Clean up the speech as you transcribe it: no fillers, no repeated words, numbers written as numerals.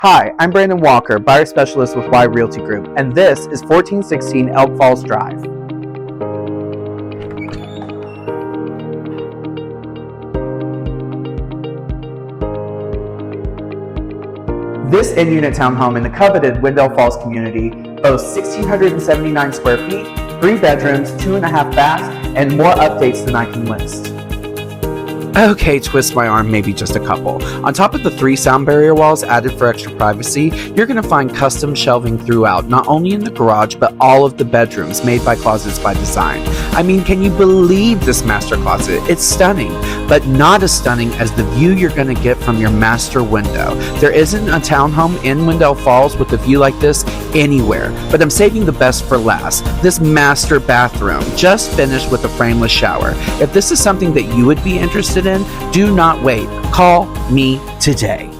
Hi, I'm Brandon Walker, buyer specialist with Y Realty Group, and this is 1416 Elk Falls Drive. This in-unit townhome in the coveted Wendell Falls community boasts 1,679 square feet, 3 bedrooms, 2.5 baths, and more updates than I can list. Okay, twist my arm, maybe just a couple. On top of the 3 sound barrier walls added for extra privacy, you're going to find custom shelving throughout, not only in the garage, but all of the bedrooms made by Closets by Design. I mean, can you believe this master closet? It's stunning, but not as stunning as the view you're going to get from your master window. There isn't a townhome in Wendell Falls with a view like this anywhere, but I'm saving the best for last. This master bathroom, just finished with a frameless shower. If this is something that you would be interested in, do not wait. Call me today.